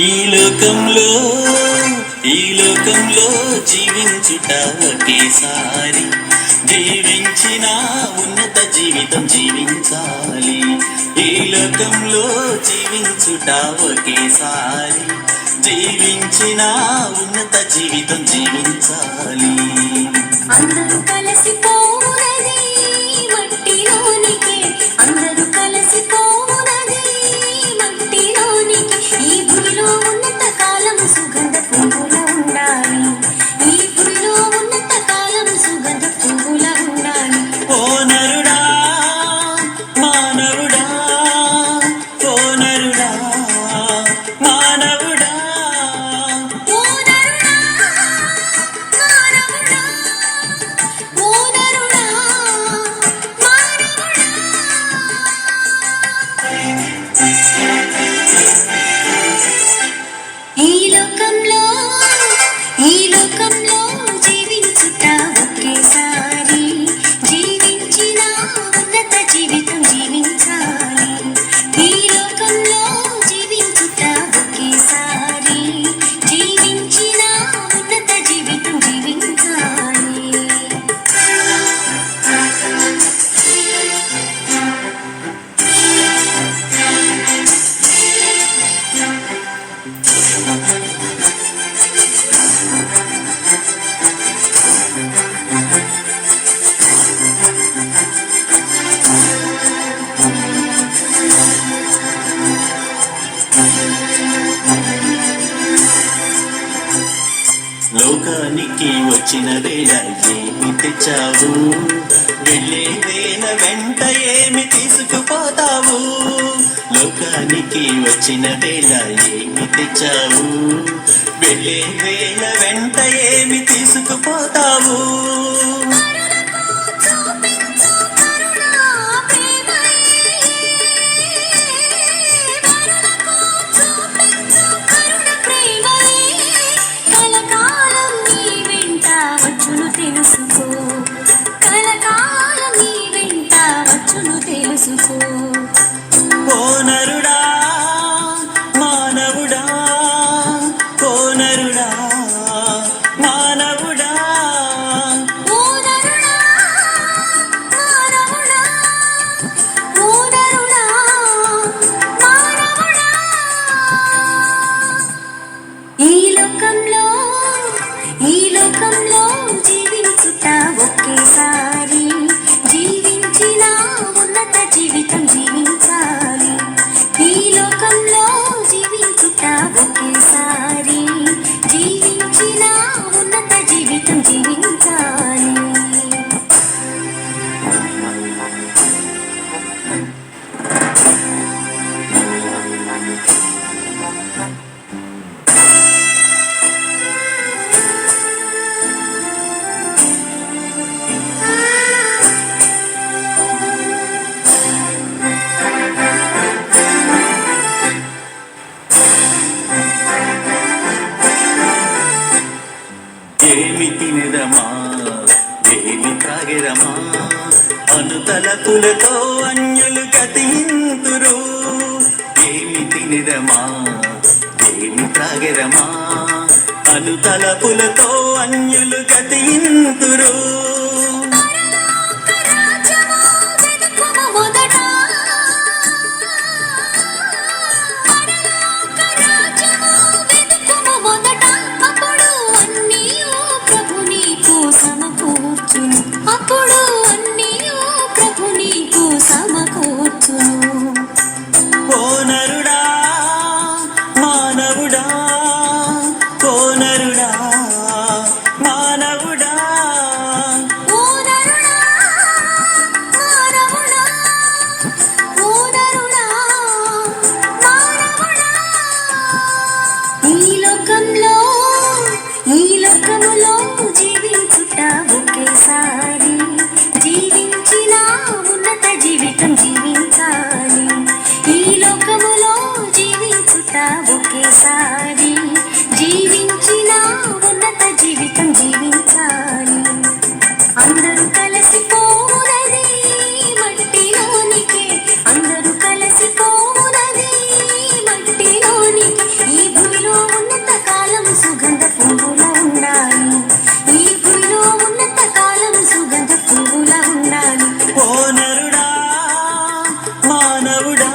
ఈ లోకంలో ఈ లోకంలో జీవించుట ఒకేసారి, జీవించిన ఉన్నత జీవితం జీవించాలి. ఈ లోకంలో జీవించుట ఒకేసారి, జీవించిన ఉన్నత జీవితం జీవించాలి. అందరూ కలిసిపోవునది మట్టిలోనికి, అందరూ కలిసిపోవునది మట్టిలోనికి. ఈ భూమిలో ఉన్నత కాలం సుగంధ పువ్వుల ఉండాలి, ఈ భూమిలో ఉన్నత కాలం సుగంధ పువ్వుల ఉండాలి. ఓ నరుడా మానవుడా, ఓ నరుడా మానవుడా, ఓ నరుడా మానవుడా, ఓ నరుడా మానవుడా. ఈ లోకంలో జీవించుట ఒకేసారి, జీవించిన ఉన్నత జీవితం జీవించాలి. ఈ లోకంలో జీవించుట ఒకేసారి, జీవించిన ఉన్నత జీవితం జీవించాలి. లోకానికి వచ్చిన వేళ ఏమి తెచ్చావు, వెళ్ళే వేళ వెంట ఏమి తీసుకుపోతావు. లోకానికి వచ్చిన వేళ ఏమి తెచ్చావు, వెళ్ళే వేళ వెంట ఏమి తీసుకుపోతావు. చూపించు కరుణా ప్రేమయే, వరుణకు చూపించు కరుణ ప్రేమయే. కలకాలం నీ వెంట వచ్చును తెలుసుకో, కలకాలం నీ వెంట వచ్చును తెలుసుకో. ఓ నరుడా మానవుడా, ఓ నరుడా మానవుడా, ఓ నరుడా మానవుడా, ఓ నరుడా మానవుడా. ఈ లోకంలో జీవించుట ఒకేసారి, జీవించిన ఉన్నత జీవితం జీవించాలి. ఈ లోకంలో జీవించుట ఒకేసారి, జీవించిన ఉన్నత జీవితం జీవించాలి. ఏమి తినదమా ఏమి త్రాగెదమా, అనుతలపులతో అన్యులు గతింతురు. ఏమి తినదమా ఏమి త్రాగెదమా, అనుతలపులతో అన్యులు గతింతురు. రాజ్యము వెతుకుము మొదట, పరలోక రాజ్యము వెతుకుము మొదట. అప్పుడు అన్నీయు ప్రభు నీకు సమకూర్చును, అప్పుడు అన్నీయు ప్రభు నీకు సమకూర్చును. ఓ నరుడా మానవుడా, ఓ నరుడా మానవుడా, ఓ నరుడా మానవుడా, ఓ నరుడా మానవుడా. ఈ లోకములో జీవించుట ఒకేసారి, జీవించిన ఉన్నత జీవితం జీవించాలి. ఈ లోకములో జీవించుట ఒకేసారి, జీవించిన ఉన్నత జీవితం జీవించాలి. అందరూ కలిసిపోవునది మట్టిలోనికి, అందరూ కలిసిపోవునది మట్టిలోనికి. ఈ భూమి మానవుడా